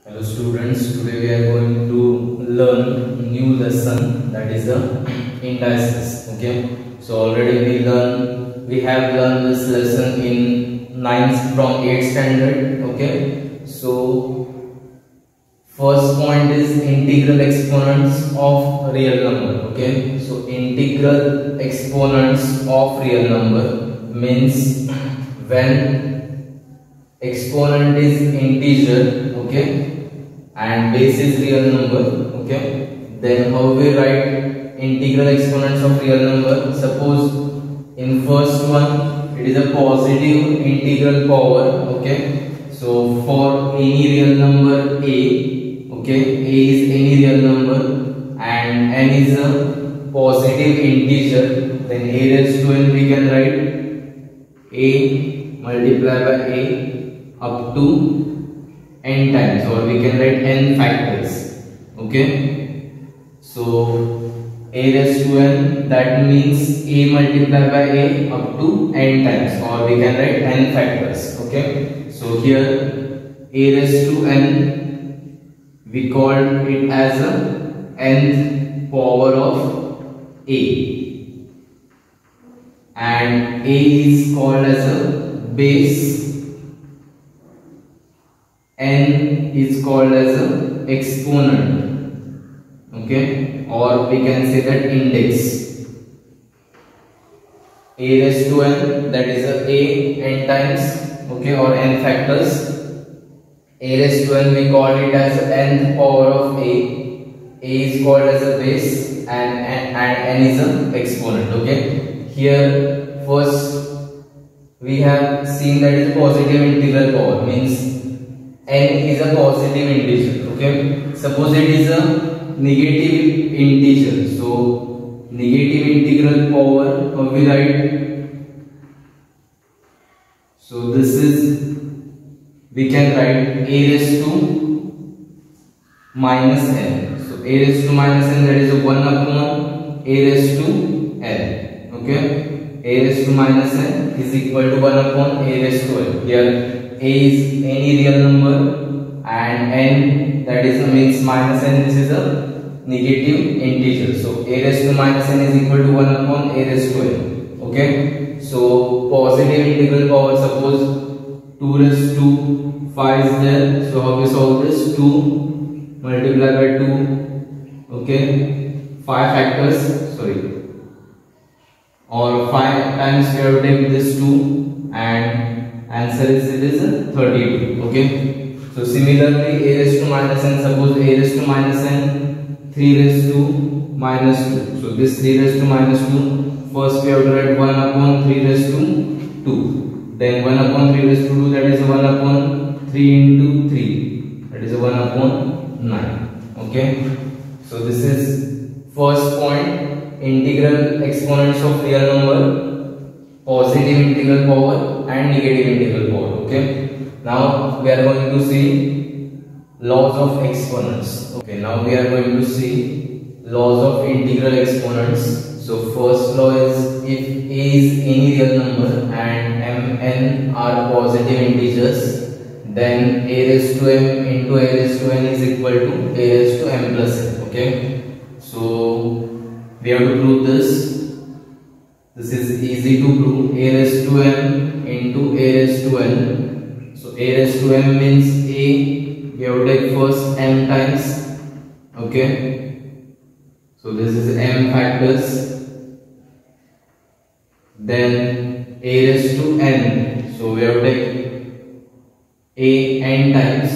Hello students, today we are going to learn new lesson, that is the indices. Okay, so already we have learned this lesson in 9th from 8th standard. Okay, so first point is integral exponents of real number. Okay, so integral exponents of real number means when exponent is integer, okay, and base is real number, okay, then how we write integral exponents of real number? Suppose in first one it is a positive integral power, okay, so for any real number a, okay, a is any real number and n is a positive integer, then a raised to n we can write a multiplied by a up to n times, or we can write n factors. Okay, so a raised to n, that means a multiplied by a up to n times, or we can write n factors. Okay, so here a raised to n we call it as a nth power of a, and a is called as a base, n is called as a exponent, okay, or we can say that index. A raised to n, that is a n times, okay, or n factors. A raised to n we call it as nth power of a is called as a base, and n is a exponent. Okay, here first we have seen that is positive integral power, means n is a positive integer. Okay, suppose it is a negative integer, so negative integral power, how we write? So this is, we can write a raised to minus n. So a raised to minus n, that is 1 upon a raised to n. Okay, a raised to minus n is equal to 1 upon a raised to n. Here a is any real number and n, that is means minus n, this is a negative integer. So a raised to minus n is equal to 1 upon a raised to n. Okay, so positive integral power, suppose 2 raised to 5 is there. So how we solve this? 2 multiplied by 2, okay, 5 factors, sorry, or 5 times we have to take this 2, and answer is, it is 32. Okay, so similarly a raised to minus n, suppose a raised to minus n 3 raised to minus 2. So this 3 raised to minus 2, first we have to write 1 upon 3 raised to 2, then 1 upon 3 raised to 2, that is 1 upon 3 into 3, that is 1 upon 9. Okay, so this is first point, integral exponents of real number, positive integral power and negative integral power. Okay, now we are going to see laws of exponents. Okay, now we are going to see laws of integral exponents. So first law is, if a is any real number and mn are positive integers, then a raised to m into a raised to n is equal to a raised to m plus n. Okay, so we have to prove this. This is easy to prove. A raised to m into a raised to n. So a raised to m means a, we have to take first m times. Okay, so this is m factors. Then a raised to n, so we have to take a n times.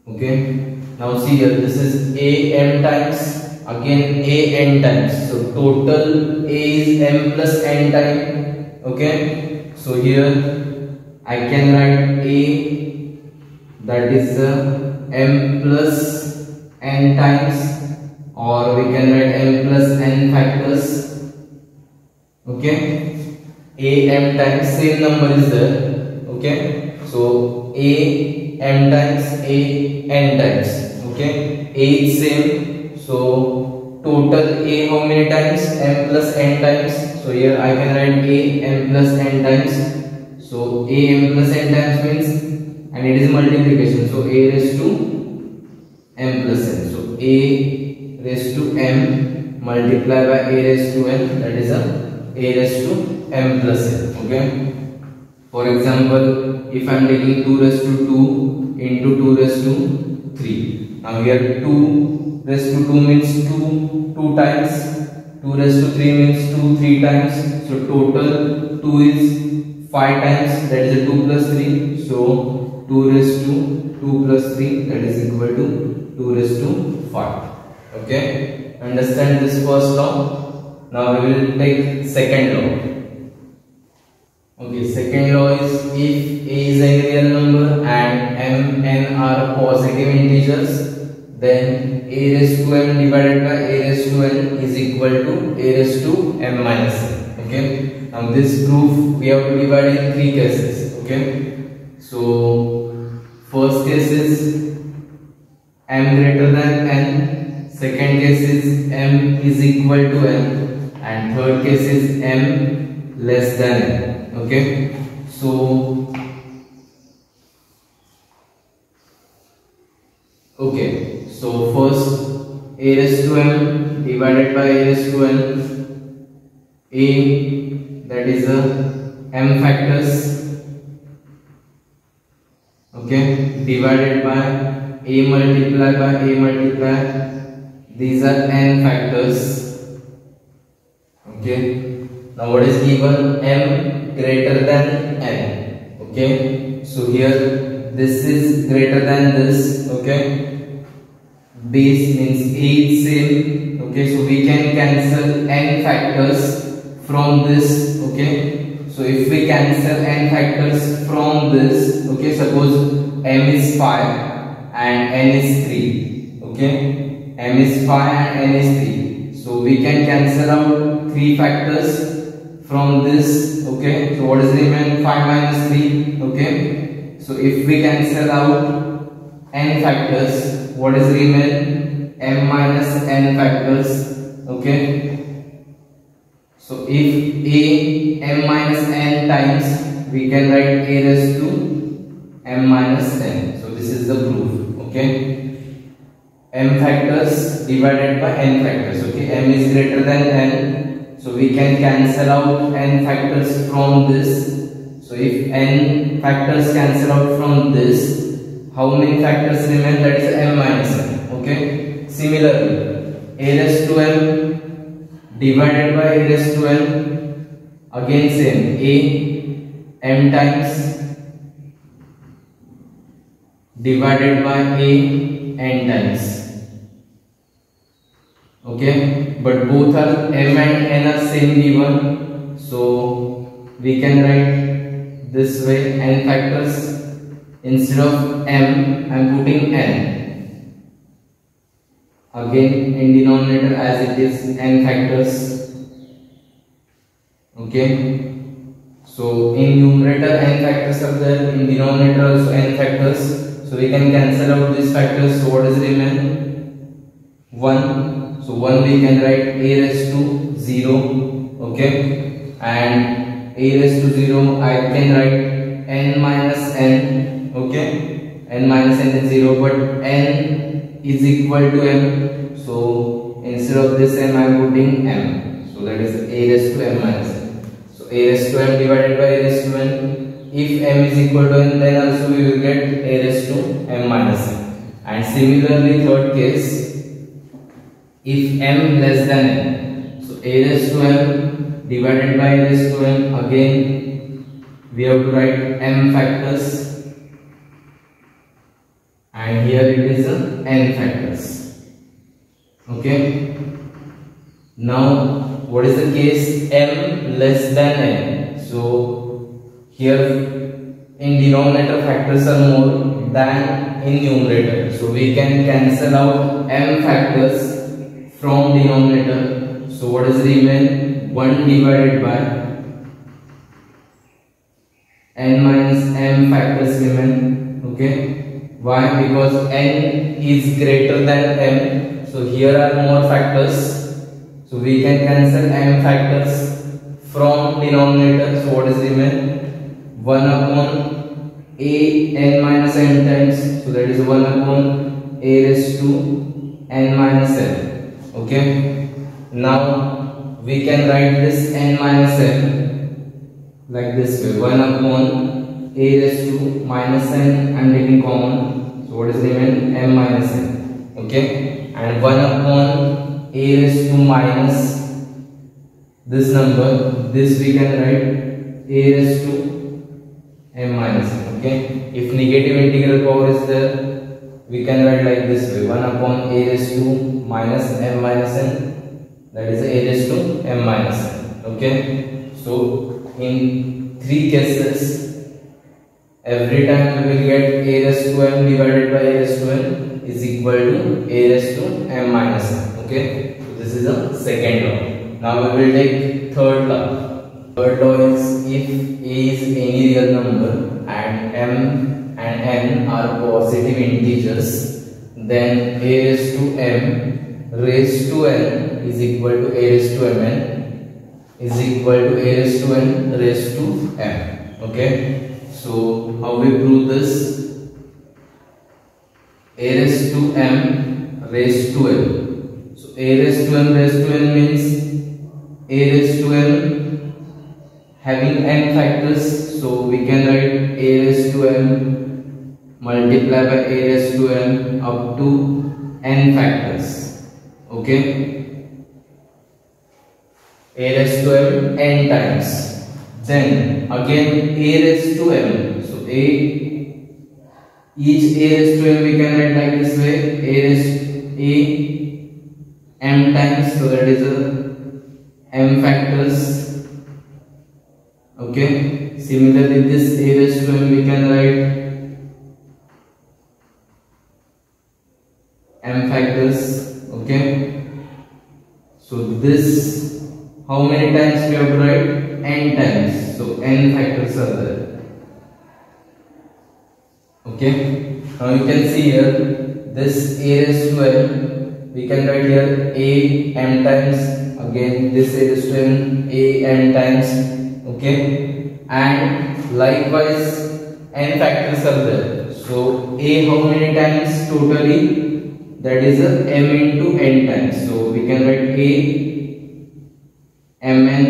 Okay, now see here, this is a m times, again a n times, so total a is m plus n time. Okay, so here I can write a, that is m plus n times, or we can write m plus n factors. Okay, a m times, same number is there. Okay, so a m times a n times. Okay, a is same, so total a how many times? M plus n times. So here I can write a m plus n times. So am plus n times means, and it is multiplication, so a raised to m plus n. So a raised to m multiplied by a raised to n, that is a raised to m plus n. Okay. For example, if I am taking 2 raised to 2 into 2 raised to 3. Now here 2 raised to 2 means 2 times, 2 raised to 3 means 2 3 times. So total 2 is 5 times, that is a 2 plus 3. So 2 raised to 2 plus 3, that is equal to 2 raised to 5. Okay, understand this first law. Now we will take second law. Okay, second law is if a is a real number and m, n are positive integers, then a raised to m divided by a raised to n is equal to a raised to m minus n. Okay, now this proof we have to divide in 3 cases. Okay, so first case is m greater than n, second case is m is equal to n, and third case is m less than n. Okay, so first a raised to m divided by a raised to n, a, that is a m factors, okay, divided by a multiplied by a multiplied, these are n factors. Okay, now what is given? M greater than n. Okay, so here this is greater than this. Okay, base means a is same. Okay, so we can cancel n factors from this. Okay, so if we cancel n factors from this, okay, suppose m is 5 and n is 3. Okay, m is 5 and n is 3. So we can cancel out 3 factors from this. Okay, so what is remain? 5 minus 3. Okay, so if we cancel out n factors, what is remain? M minus n factors. Okay, so if a m minus n times, we can write a raised to m minus n. So this is the proof. Okay, m factors divided by n factors. Okay, m is greater than n, so we can cancel out n factors from this. So if n factors cancel out from this, how many factors remain? That is m minus n. Okay, similarly a raised to m divided by a raised to n, again same, a m times divided by a n times. Okay, but both are m and n are same given, so we can write this way: n factors. Instead of m, I am putting n. Again in denominator as it is n factors. Okay, so in numerator n factors are there, in denominator also n factors. So we can cancel out these factors. So what is remain? 1. So 1 we can write a raised to 0. Okay, and a raised to 0 I can write n minus n. Okay, n minus n is 0, but n is equal to m. So instead of this m I am putting m. So that is a raised to m minus n. So a raised to m divided by a raised to n. If m is equal to n, then also we will get a raised to m minus n. And similarly, third case, if m less than n, so a raised to m divided by a raised to m, again we have to write m factors, and here it is n factors. Okay, now what is the case? M less than n. So here in denominator factors are more than in numerator, so we can cancel out m factors from denominator. So what is remain? 1 divided by n minus m factors remain. Okay, why? Because n is greater than m, so here are more factors, so we can cancel m factors from denominator. So what is remain? 1 upon a n minus n times, so that is 1 upon a raised to n minus n. Okay, now we can write this n minus n like this way: 1 upon a raised to minus n, I'm taking common, so what is remain? M minus n. Okay, and 1 upon a raised to minus this number, this we can write a raised to m minus n. Okay, if negative integral power is there, we can write like this way: 1 upon a raised to minus m minus n, that is a raised to m minus n. Okay, so in 3 cases, every time we will get a raised to m divided by a raised to n is equal to a raised to m minus n. Okay, so this is the second law. Now we will take third law. Third law is, if a is any real number and m and n are positive integers, then a raised to m raised to n is equal to a raised to mn is equal to a raised to n raised to m. Okay, so how we prove this? A raised to m raised to n. So a raised to m raised to n means a raised to m having n factors, so we can write a raised to m multiply by a raised to m up to n factors. Okay, a raised to m n times, then again a raised to m, so each a raised to m we can write like this way: a raised a m times, so that is a m factors. Okay, similarly this a raised to m we can write m factors. Okay, so this how many times we have to write? N times, so n factors are there. Okay, now you can see here this a raised to m we can write here a m times, again this a raised to m a m times. Okay, and likewise n factors are there, so a how many times totally? That is a m into n times, so we can write a mn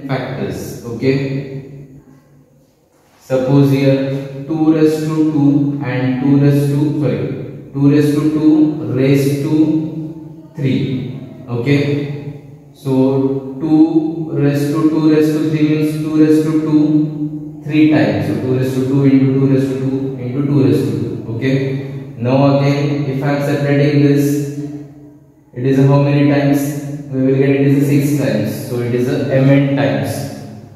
factors. Okay, suppose here 2 raised to 2 and 2 raised to 2 raised to 3. Okay, so 2 raised to 2 raised to 3 means 2 raised to 2 3 times, so 2 raised to 2 into 2 raised to 2 into 2 raised to 2. Okay, now again if I am separating this, it is how many times? We will get it is 6 times, so it is a mn times.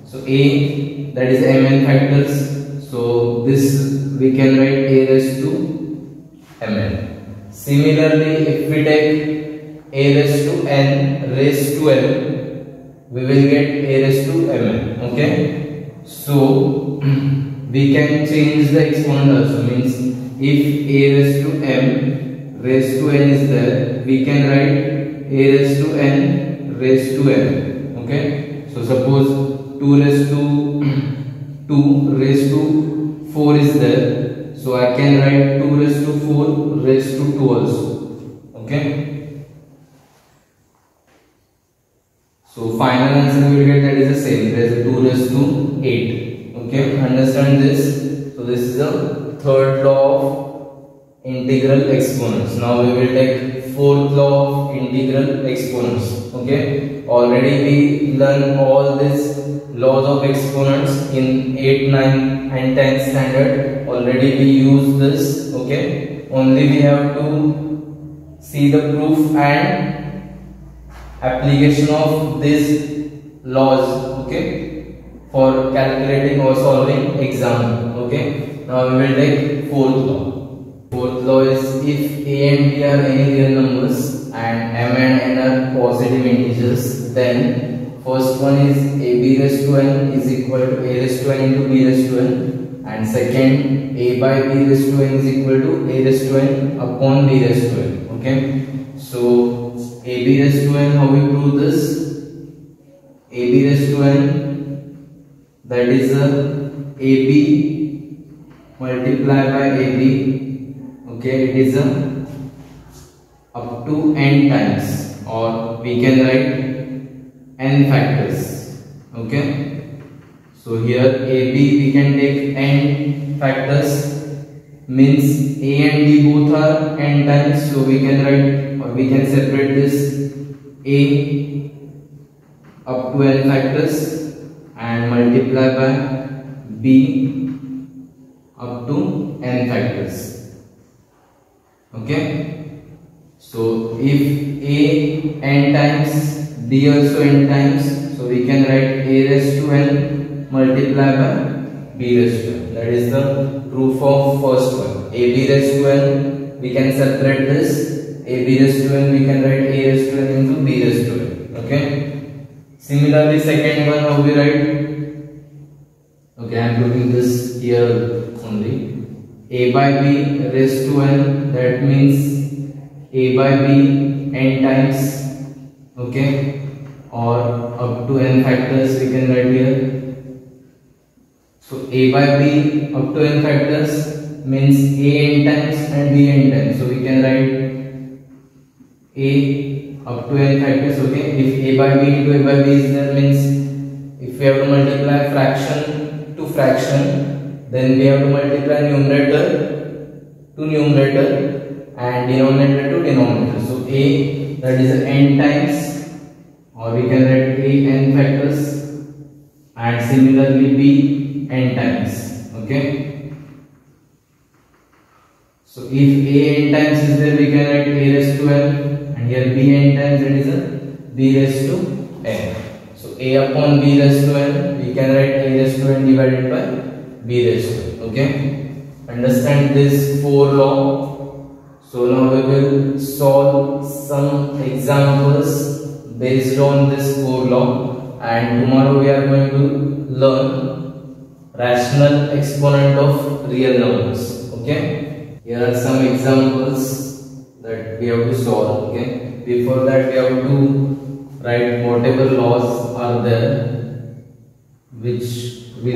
So a, that is mn factors, so this we can write a raised to mn. Similarly, if we take a raised to n raised to m, we will get a raised to mn. Okay, so we can change the exponent also, means if a raised to m raised to n is there, we can write a raised to n raised to m. Okay, so suppose 2 raised to 2 raised to 4 is there, so I can write 2 raised to 4 raised to 2 also. Okay, so final answer we will get that is the same, that is 2 raised to 8. Okay, understand this? So this is the third law of integral exponents. Now we will take fourth law of integral exponents. Okay, already we learned all these laws of exponents in 8th, 9th and 10th standard. Already we use this. Okay, only we have to see the proof and application of these laws. Okay, for calculating or solving exam. Okay, now we will take fourth law. Fourth law is, if a and b are any real numbers and m and n are positive integers, then first one is ab raised to n is equal to a raised to n into b raised to n, and second a by b raised to n is equal to a raised to n upon b raised to n. Okay, so ab raised to n, how we prove this? ab raised to n, that is a AB multiply by AB. Okay, it is a up to n times, or we can write n factors. Okay, so here AB we can take n factors, means A and B both are n times, so we can write, or we can separate this A up to n factors and multiply by B up to n factors. Okay, so if A n times, B also n times, so we can write A raised to n multiply by B raised to n. That is the proof of first one. AB raised to n, we can separate this. AB raised to n, we can write A raised to n into B raised to n. Okay. Similarly, second one, how we write? Okay, I am putting this here only. A by B raised to n, that means A by B n times. Okay, or up to n factors we can write here. So A by B up to n factors means A n times and B n times. So we can write A up to n factors. Okay, if A by B into A by B is there, means if we have to multiply fraction to fraction, then we have to multiply numerator to numerator and denominator to denominator. So A, that is n times, or we can write A n factors, and similarly B n times. Okay, so if A n times is there, we can write A raised to n, and here B n times, that is a B raised to n. So A upon B raised to n, we can write A raised to n divided by B raised to n. Okay, understand this 4 law. So now we will solve some examples based on this 4 law, and tomorrow we are going to learn rational exponent of real numbers. Okay, here are some examples that we have to solve. Okay, before that we have to write whatever laws are there which we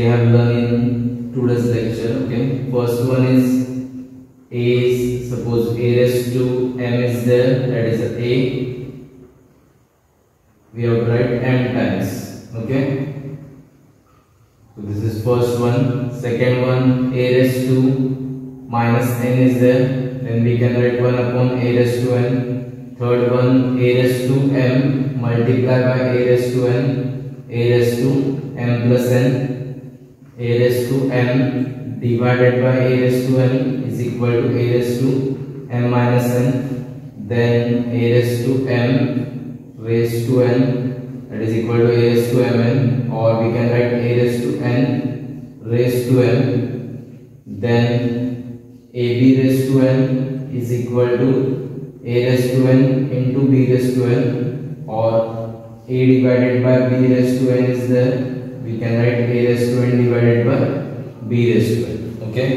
have learned in today's lecture. Okay, first one is A is, suppose A raised to m is there, that is A, we have to write m times. Okay, so this is first one. Second one, A raised to minus n is there, then we can write 1 upon A raised to n. Third one, A raised to m multiply by A raised to n, A raised to m plus n. A raised to m divided by A raised to n is equal to A raised to m minus n. Then A raised to m raised to n, that is equal to A raised to mn, or we can write A raised to n raised to m. Then AB raised to n is equal to A raised to n into B raised to n, or A divided by B raised to n is there, we can write A raised to n divided by B raised to n. Okay,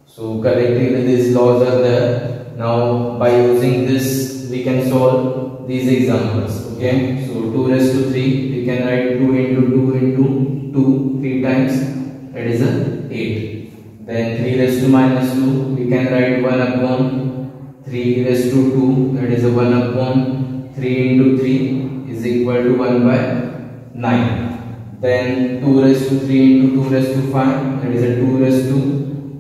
so collectively these laws are there. Now by using this we can solve these examples. Okay, so 2 raised to 3, we can write 2 into 2 into 2 3 times, that is a 8. Then 3 raised to minus 2, we can write 1 upon 3 raised to 2, that is a 1 upon 3 into 3 is equal to 1 by 9. Then 2 raised to 3 into 2 raised to 5, that is a 2 raised to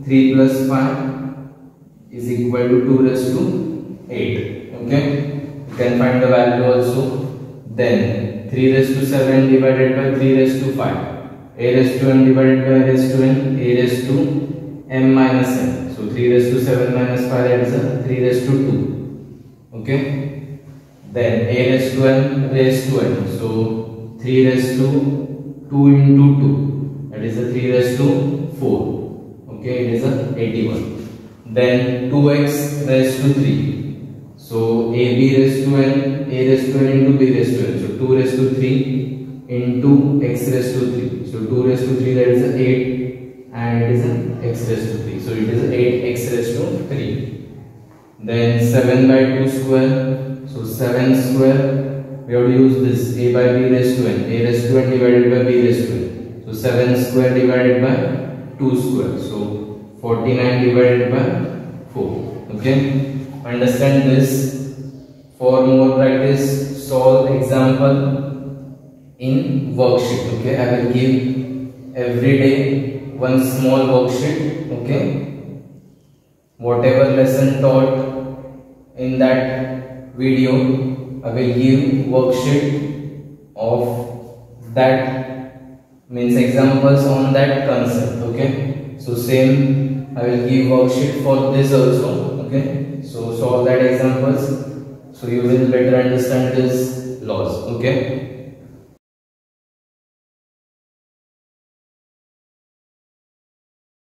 3 plus 5 is equal to 2 raised to 8. Okay, you can find the value also. Then 3 raised to 7 divided by 3 raised to 5, A raised to n divided by A raised to n, A raised to m minus n. So 3 raised to 7 minus 5, that is a 3 raised to 2. Okay, then A raised to n raised to n. So 3 raised to 2 into 2, that is a 3 raised to 4. Okay, it is a 81. Then 2x raised to 3. So AB raised to n, A raised to n into B raised to n. So 2 raised to 3 into x raised to 3. So 2 raised to 3, that is a 8, and it is a x raised to 3. So it is 8x raised to 3. Then 7 by 2 square. So 7 square, we have to use this a by b raised to n. A raised to n divided by b raised to n. So 7 square divided by 2 square. So 49 divided by 4. Okay. Understand this. For more practice, solve example in worksheet. Okay. I will give every day one small worksheet. Okay. Whatever lesson taught in that video, I will give worksheet of that, means examples on that concept. Okay. So same I will give worksheet for this also. Okay. So solve that examples so you will better understand this laws. Okay.